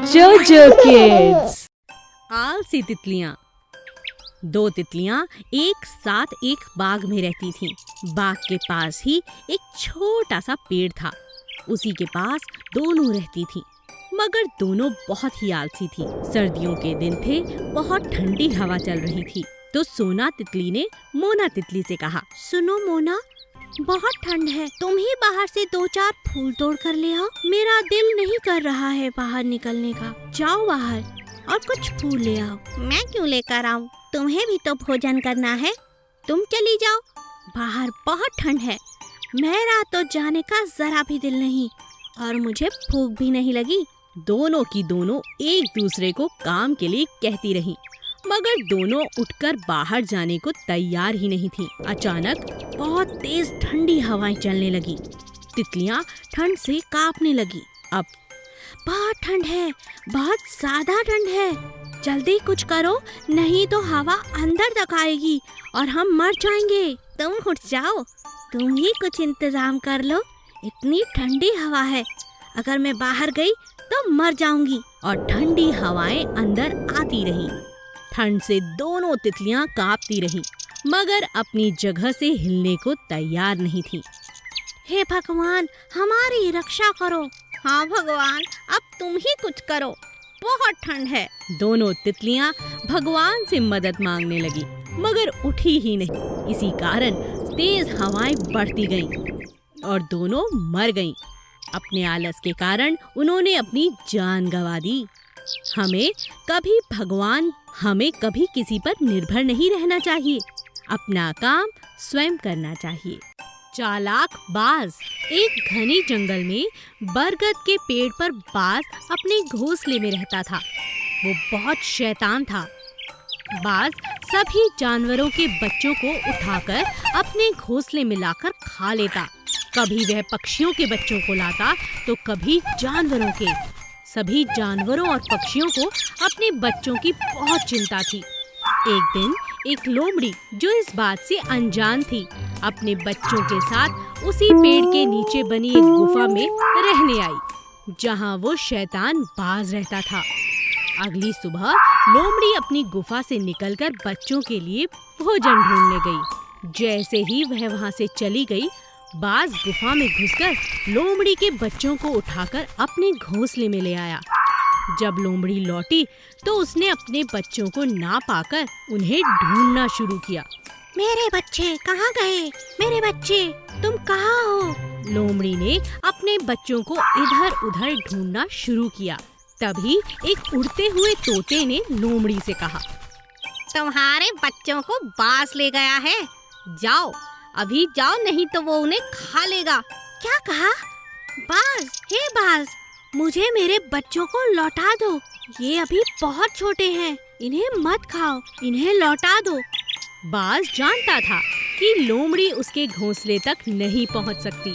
जोजो किड्स। आलसी तितलियां। दो तितलियां एक साथ एक बाग में रहती थीं। बाग के पास ही एक छोटा सा पेड़ था। उसी के पास दोनों रहती थीं, मगर दोनों बहुत ही आलसी थीं। सर्दियों के दिन थे, बहुत ठंडी हवा चल रही थी। तो सोना तितली ने मोना तितली से कहा, सुनो मोना, बहुत ठंड है, तुम ही बाहर से 2-4 फूल तोड़ कर ले आओ। मेरा दिल नहीं कर रहा है बाहर निकलने का। जाओ बाहर और कुछ फूल ले आओ। मैं क्यों लेकर आऊं? तुम्हें भी तो भोजन करना है। तुम चली जाओ, बाहर बहुत ठंड है। मेरा तो जाने का जरा भी दिल नहीं और मुझे भूख भी नहीं लगी। दोनों की दोनों एक दूसरे को काम के लिए कहती रहीं, मगर दोनों उठकर बाहर जाने को तैयार ही नहीं थीं। अचानक बहुत तेज ठंडी हवाएं चलने लगी। तितलियां ठंड से कांपने लगी। अब बहुत ठंड है, बहुत ज्यादा ठंड है। जल्दी कुछ करो, नहीं तो हवा अंदर तक आएगी और हम मर जाएंगे। तुम उठ जाओ, तुम ही कुछ इंतजाम कर लो। इतनी ठंडी हवा है, अगर मैं बाहर गई तो मर जाऊंगी। और ठंडी हवाएं अंदर आती रहीं। ठंड से दोनों तितलियां कांपती रहीं, मगर अपनी जगह से हिलने को तैयार नहीं थीं। हे भगवान, हमारी रक्षा करो। हाँ भगवान, अब तुम ही कुछ करो, बहुत ठंड है। दोनों तितलियां भगवान से मदद मांगने लगी, मगर उठी ही नहीं। इसी कारण तेज हवाएं बढ़ती गईं और दोनों मर गईं। अपने आलस के कारण उन्होंने अपनी जान गंवा दी। हमें कभी किसी पर निर्भर नहीं रहना चाहिए। अपना काम स्वयं करना चाहिए। चालाक बाज। एक घने जंगल में बरगद के पेड़ पर बाज अपने घोंसले में रहता था। वो बहुत शैतान था। बाज सभी जानवरों के बच्चों को उठाकर अपने घोंसले में लाकर खा लेता। कभी वह पक्षियों के बच्चों को लाता तो कभी जानवरों के। सभी जानवरों और पक्षियों को अपने बच्चों की बहुत चिंता थी। एक दिन एक लोमड़ी, जो इस बात से अनजान थी, अपने बच्चों के साथ उसी पेड़ के नीचे बनी एक गुफा में रहने आई, जहां वो शैतान बाज रहता था। अगली सुबह लोमड़ी अपनी गुफा से निकलकर बच्चों के लिए भोजन ढूंढने गई। जैसे ही वह वहां से चली गई, बाज गुफा में घुसकर लोमड़ी के बच्चों को उठाकर अपने घोंसले में ले आया। जब लोमड़ी लौटी तो उसने अपने बच्चों को ना पाकर उन्हें ढूंढना शुरू किया। मेरे बच्चे कहाँ गए? मेरे बच्चे, तुम कहाँ हो? लोमड़ी ने अपने बच्चों को इधर-उधर ढूंढना शुरू किया। तभी एक उड़ते हुए तोते ने लोमड़ी से कहा, तुम्हारे बच्चों को बाज ले गया है। जाओ, अभी जाओ, नहीं तो वो उन्हें खा लेगा। क्या कहा? बाज, हे बाज, मुझे मेरे बच्चों को लौटा दो। ये अभी बहुत छोटे हैं, इन्हें मत खाओ, इन्हें लौटा दो। बाज जानता था कि लोमड़ी उसके घोंसले तक नहीं पहुंच सकती।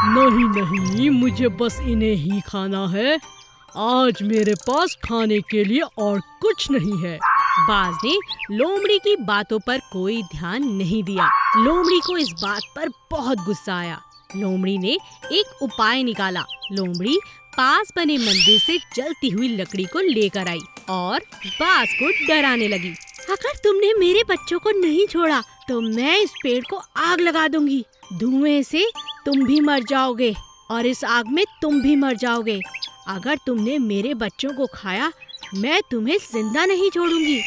नहीं, मुझे बस इन्हें ही खाना है। आज मेरे पास खाने के लिए और कुछ नहीं है। बाज ने लोमड़ी की बातों पर कोई ध्यान नहीं दिया। लोमड़ी को इस बात पर बहुत गुस्सा आया। लोमड़ी ने एक उपाय निकाला। लोमड़ी पास बने मंदिर से जलती हुई लकड़ी को लेकर आई और बाज को डराने लगी। अगर तुमने मेरे बच्चों को नहीं छोड़ा तो मैं इस पेड़ को आग लगा दूंगी। धुएं से तुम भी मर जाओगे और इस आग में तुम भी मर जाओगे। अगर तुमने मेरे बच्चों को खाया, मैं तुम्हें जिंदा नहीं छोड़ूंगी।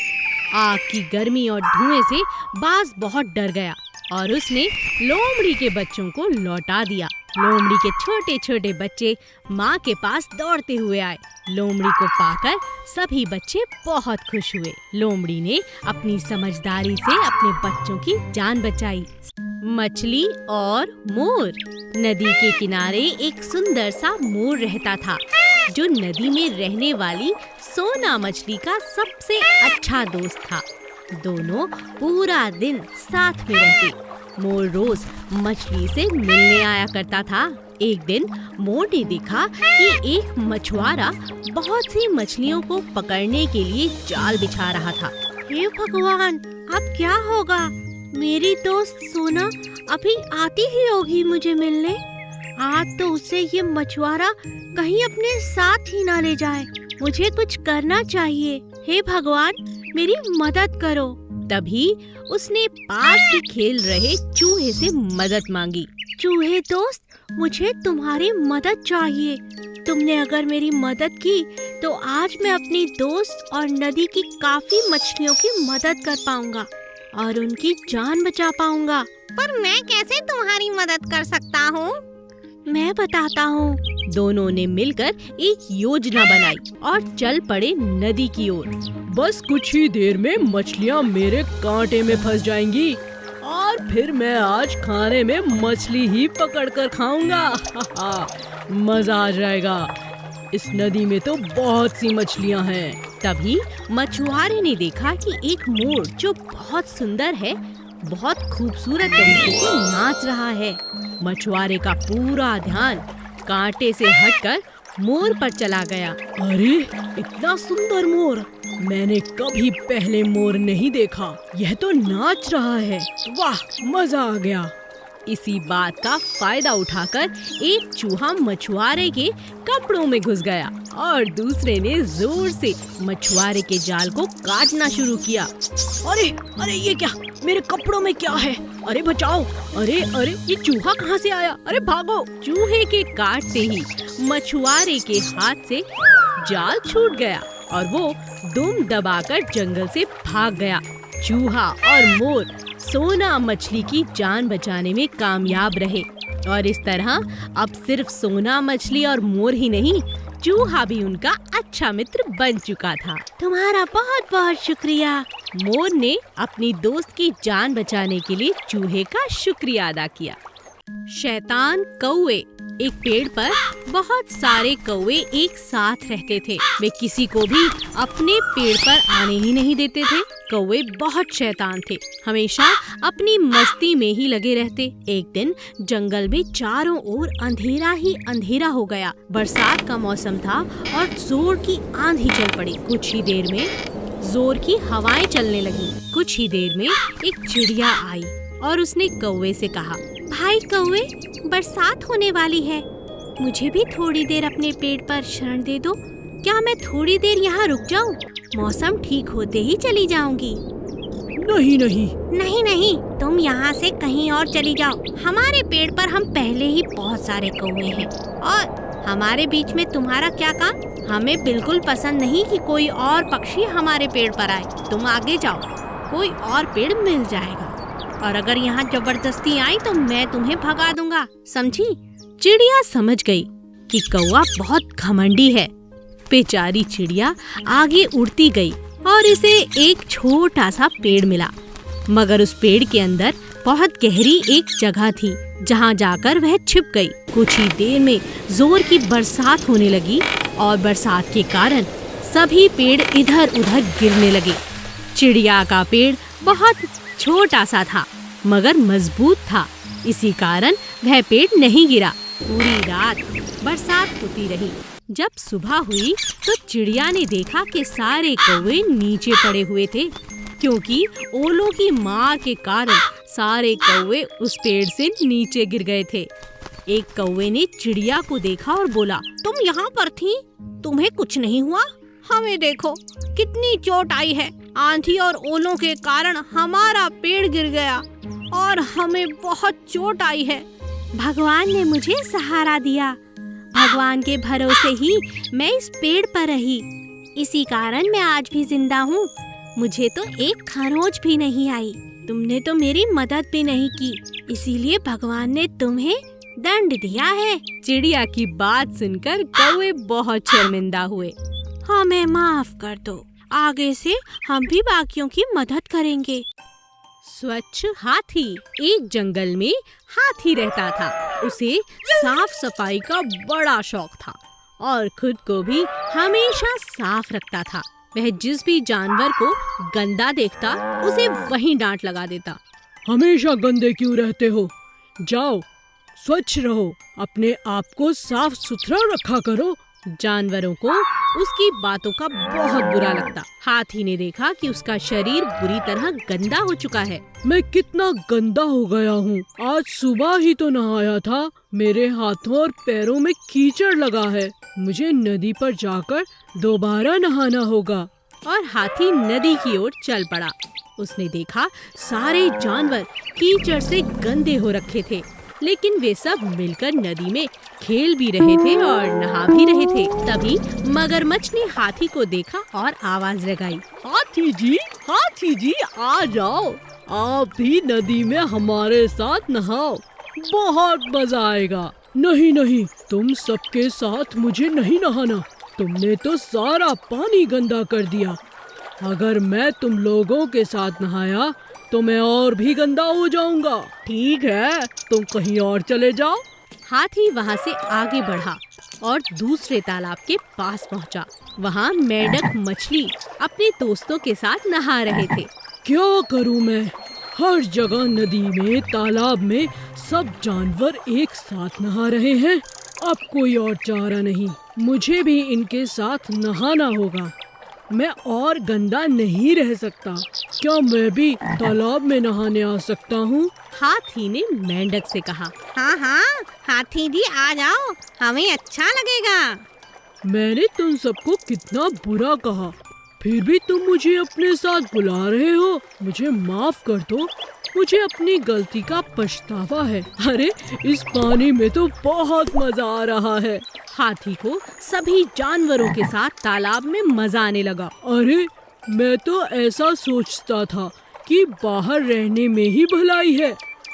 आग की गर्मी और धुएं से बाज बहुत डर गया और उसने लोमड़ी के बच्चों को लौटा दिया। लोमड़ी के छोटे छोटे बच्चे माँ के पास दौड़ते हुए आए। लोमड़ी को पाकर सभी बच्चे बहुत खुश हुए। लोमड़ी ने अपनी समझदारी से अपने बच्चों की जान बचाई। मछली और मोर। नदी के किनारे एक सुंदर सा मोर रहता था, जो नदी में रहने वाली सोना मछली का सबसे अच्छा दोस्त था। दोनों पूरा दिन साथ में रहते। मोर रोज मछली से मिलने आया करता था। एक दिन मोर ने देखा कि एक मछुआरा बहुत सी मछलियों को पकड़ने के लिए जाल बिछा रहा था। हे भगवान, अब क्या होगा? मेरी दोस्त सोना अभी आती ही होगी मुझे मिलने। आज तो उसे ये मछुआरा कहीं अपने साथ ही ना ले जाए। मुझे कुछ करना चाहिए। हे भगवान, मेरी मदद करो। तभी उसने पास ही खेल रहे चूहे से मदद मांगी। चूहे दोस्त, मुझे तुम्हारी मदद चाहिए। तुमने अगर मेरी मदद की तो आज मैं अपनी दोस्त और नदी की काफी मछलियों की मदद कर पाऊंगा और उनकी जान बचा पाऊंगा। पर मैं कैसे तुम्हारी मदद कर सकता हूँ? मैं बताता हूँ। दोनों ने मिलकर एक योजना बनाई और चल पड़े नदी की ओर। बस कुछ ही देर में मछलियाँ मेरे कांटे में फंस जाएंगी और फिर मैं आज खाने में मछली ही पकड़ कर खाऊंगा। मजा आ जाएगा। इस नदी में तो बहुत सी मछलियाँ हैं। तभी मछुआरे ने देखा कि एक मोर जो बहुत सुंदर है, बहुत खूबसूरत तरीके से नाच रहा है। मछुआरे का पूरा ध्यान कांटे से हटकर मोर पर चला गया। अरे, इतना सुंदर मोर! मैंने कभी पहले मोर नहीं देखा। यह तो नाच रहा है। वाह, मजा आ गया। इसी बात का फायदा उठाकर एक चूहा मछुआरे के कपड़ों में घुस गया और दूसरे ने जोर से मछुआरे के जाल को काटना शुरू किया। अरे अरे, ये क्या? मेरे कपड़ों में क्या है? अरे बचाओ! अरे अरे, ये चूहा कहाँ से आया? अरे भागो! चूहे के काटते ही मछुआरे के हाथ से जाल छूट गया और वो दुम दबाकर जंगल से भाग गया। चूहा और मोर सोना मछली की जान बचाने में कामयाब रहे और इस तरह अब सिर्फ सोना मछली और मोर ही नहीं, चूहा भी उनका अच्छा मित्र बन चुका था। तुम्हारा बहुत बहुत शुक्रिया। मोर ने अपनी दोस्त की जान बचाने के लिए चूहे का शुक्रिया अदा किया। शैतान कौवे। एक पेड़ पर बहुत सारे कौवे एक साथ रहते थे। वे किसी को भी अपने पेड़ पर आने ही नहीं देते थे। कौवे बहुत शैतान थे, हमेशा अपनी मस्ती में ही लगे रहते। एक दिन जंगल में चारों ओर अंधेरा ही अंधेरा हो गया। बरसात का मौसम था और जोर की आंधी चल पड़ी। कुछ ही देर में जोर की हवाएं चलने लगी। कुछ ही देर में एक चिड़िया आई और उसने कौवे से कहा, भाई कौवे, बरसात होने वाली है। मुझे भी थोड़ी देर अपने पेड़ पर शरण दे दो। क्या मैं थोड़ी देर यहाँ रुक जाऊँ? मौसम ठीक होते ही चली जाऊंगी। नहीं नहीं। नहीं नहीं, तुम यहाँ से कहीं और चली जाओ। हमारे पेड़ पर हम पहले ही बहुत सारे कौवे हैं और हमारे बीच में तुम्हारा क्या काम? हमें बिल्कुल पसंद नहीं कि कोई और पक्षी हमारे पेड़ पर आए। तुम आगे जाओ, कोई और पेड़ मिल जाएगा और अगर यहाँ जबरदस्ती आई तो मैं तुम्हें भगा दूंगा, समझी? चिड़िया समझ गई कि कौवा बहुत घमंडी है। बेचारी चिड़िया आगे उड़ती गई और इसे एक छोटा सा पेड़ मिला, मगर उस पेड़ के अंदर बहुत गहरी एक जगह थी जहाँ जाकर वह छिप गई। कुछ ही देर में जोर की बरसात होने लगी और बरसात के कारण सभी पेड़ इधर उधर गिरने लगे। चिड़िया का पेड़ बहुत छोटा सा था मगर मजबूत था, इसी कारण वह पेड़ नहीं गिरा। पूरी रात बरसात होती रही। जब सुबह हुई तो चिड़िया ने देखा कि सारे कौवे नीचे पड़े हुए थे, क्योंकि ओलों की मार के कारण सारे कौवे उस पेड़ से नीचे गिर गए थे। एक कौवे ने चिड़िया को देखा और बोला, तुम यहाँ पर थी? तुम्हें कुछ नहीं हुआ? हमें देखो, कितनी चोट आई है। आंधी और ओलों के कारण हमारा पेड़ गिर गया और हमें बहुत चोट आई है। भगवान ने मुझे सहारा दिया। भगवान के भरोसे ही मैं इस पेड़ पर रही, इसी कारण मैं आज भी जिंदा हूँ। मुझे तो एक खरोंच भी नहीं आई। तुमने तो मेरी मदद भी नहीं की, इसीलिए भगवान ने तुम्हें दंड दिया है। चिड़िया की बात सुनकर कौवे बहुत शर्मिंदा हुए। हमें माफ कर दो, आगे से हम भी बाकियों की मदद करेंगे। स्वच्छ हाथी। एक जंगल में हाथी रहता था। उसे साफ सफाई का बड़ा शौक था और खुद को भी हमेशा साफ रखता था। वह जिस भी जानवर को गंदा देखता उसे वहीं डांट लगा देता। हमेशा गंदे क्यों रहते हो? जाओ, स्वच्छ रहो, अपने आप को साफ सुथरा रखा करो। जानवरों को उसकी बातों का बहुत बुरा लगता। हाथी ने देखा कि उसका शरीर बुरी तरह गंदा हो चुका है। मैं कितना गंदा हो गया हूँ। आज सुबह ही तो नहाया था। मेरे हाथों और पैरों में कीचड़ लगा है। मुझे नदी पर जाकर दोबारा नहाना होगा। और हाथी नदी की ओर चल पड़ा। उसने देखा सारे जानवर कीचड़ से गंदे हो रखे थे, लेकिन वे सब मिलकर नदी में खेल भी रहे थे और नहा भी रहे थे। तभी मगरमच्छ ने हाथी को देखा और आवाज लगाई, हाथी जी आ जाओ, आप भी नदी में हमारे साथ नहाओ, बहुत मजा आएगा। नहीं, तुम सबके साथ मुझे नहीं नहाना। तुमने तो सारा पानी गंदा कर दिया। अगर मैं तुम लोगों के साथ नहाया तो मैं और भी गंदा हो जाऊंगा। ठीक है, तुम कहीं और चले जाओ। हाथी वहाँ से आगे बढ़ा और दूसरे तालाब के पास पहुँचा। वहाँ मेंढक मछली अपने दोस्तों के साथ नहा रहे थे। क्या करूं मैं? हर जगह नदी में, तालाब में सब जानवर एक साथ नहा रहे हैं। अब कोई और चारा नहीं, मुझे भी इनके साथ नहाना होगा। मैं और गंदा नहीं रह सकता। क्या मैं भी तालाब में नहाने आ सकता हूँ? हाथी ने मेंढक से कहा। हाँ, हाथी जी आ जाओ, हमें अच्छा लगेगा। मैंने तुम सबको कितना बुरा कहा, फिर भी तुम मुझे अपने साथ बुला रहे हो। मुझे माफ कर दो, मुझे अपनी गलती का पछतावा है। अरे इस पानी में तो बहुत मजा आ रहा है। हाथी को सभी जानवरों के साथ तालाब में मजा आने लगा। अरे मैं तो ऐसा सोचता था कि बाहर रहने में ही भलाई है,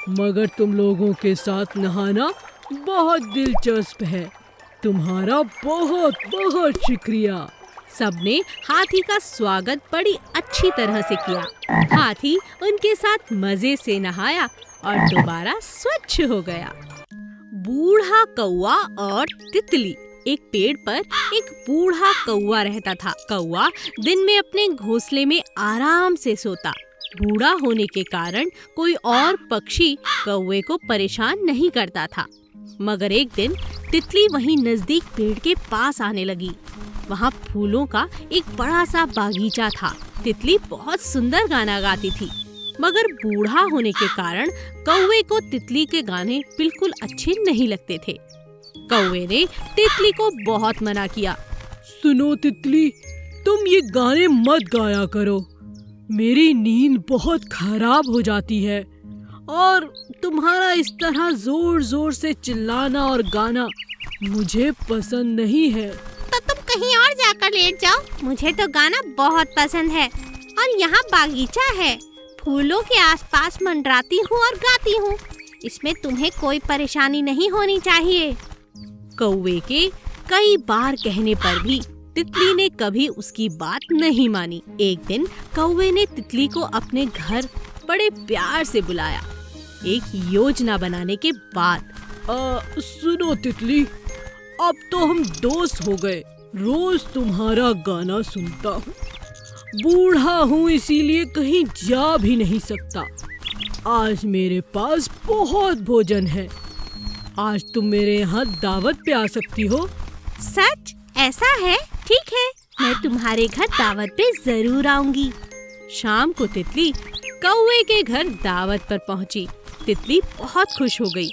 मगर तुम लोगों के साथ नहाना बहुत दिलचस्प है। तुम्हारा बहुत बहुत शुक्रिया। सबने हाथी का स्वागत बड़ी अच्छी तरह से किया। हाथी उनके साथ मजे से नहाया और दोबारा स्वच्छ हो गया। बूढ़ा कौवा और तितली। एक पेड़ पर एक बूढ़ा कौवा रहता था। कौवा दिन में अपने घोंसले में आराम से सोता। बूढ़ा होने के कारण कोई और पक्षी कौवे को परेशान नहीं करता था। मगर एक दिन तितली वहीं नजदीक पेड़ के पास आने लगी। वहाँ फूलों का एक बड़ा सा बागीचा था। तितली बहुत सुंदर गाना गाती थी, मगर बूढ़ा होने के कारण कौवे को तितली के गाने बिल्कुल अच्छे नहीं लगते थे। कौवे ने तितली को बहुत मना किया। सुनो तितली, तुम ये गाने मत गाया करो। मेरी नींद बहुत खराब हो जाती है और तुम्हारा इस तरह जोर जोर से चिल्लाना और गाना मुझे पसंद नहीं है। तो तुम कहीं और जाकर लेट जाओ। मुझे तो गाना बहुत पसंद है और यहाँ बागीचा है। फूलों के आसपास मंडराती हूँ और गाती हूँ। इसमें तुम्हें कोई परेशानी नहीं होनी चाहिए। कौवे के कई बार कहने पर भी तितली ने कभी उसकी बात नहीं मानी। एक दिन कौवे ने तितली को अपने घर बड़े प्यार से बुलाया। एक योजना बनाने के बाद। सुनो तितली, अब तो हम दोस्त हो गए। रोज तुम्हारा गाना सुनता हूँ। बूढ़ा हूँ इसीलिए कहीं जा भी नहीं सकता। आज मेरे पास बहुत भोजन है। आज तुम मेरे यहाँ दावत पे आ सकती हो। सच? ऐसा है? ठीक है, मैं तुम्हारे घर दावत पे जरूर आऊंगी। शाम को तितली कौवे के घर दावत पर पहुंची। तितली बहुत खुश हो गई।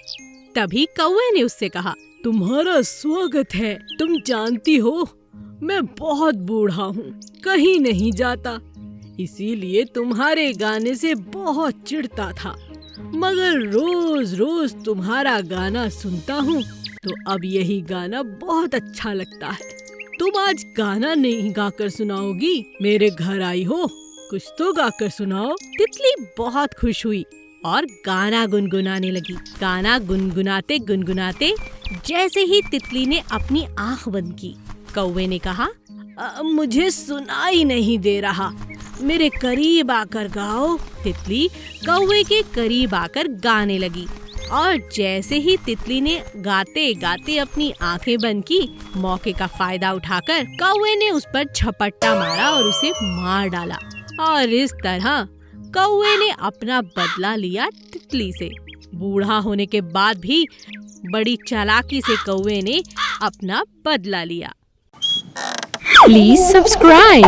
तभी कौवे ने उससे कहा, तुम्हारा स्वागत है। तुम जानती हो मैं बहुत बूढ़ा हूँ, कहीं नहीं जाता, इसीलिए तुम्हारे गाने से बहुत चिढ़ता था। मगर रोज रोज तुम्हारा गाना सुनता हूँ तो अब यही गाना बहुत अच्छा लगता है। तुम आज गाना नहीं गाकर सुनाओगी? मेरे घर आई हो, कुछ तो गाकर सुनाओ। तितली बहुत खुश हुई और गाना गुनगुनाने लगी। गाना गुनगुनाते गुनगुनाते जैसे ही तितली ने अपनी आंख बंद की, कौवे ने कहा, मुझे सुनाई नहीं दे रहा, मेरे करीब आकर गाओ। तितली कौवे के करीब आकर गाने लगी और जैसे ही तितली ने गाते गाते अपनी आंखें बंद की, मौके का फायदा उठाकर कौवे ने उस पर झपट्टा मारा और उसे मार डाला। और इस तरह कौवे ने अपना बदला लिया तितली से। बूढ़ा होने के बाद भी बड़ी चालाकी से कौवे ने अपना बदला लिया। Please subscribe.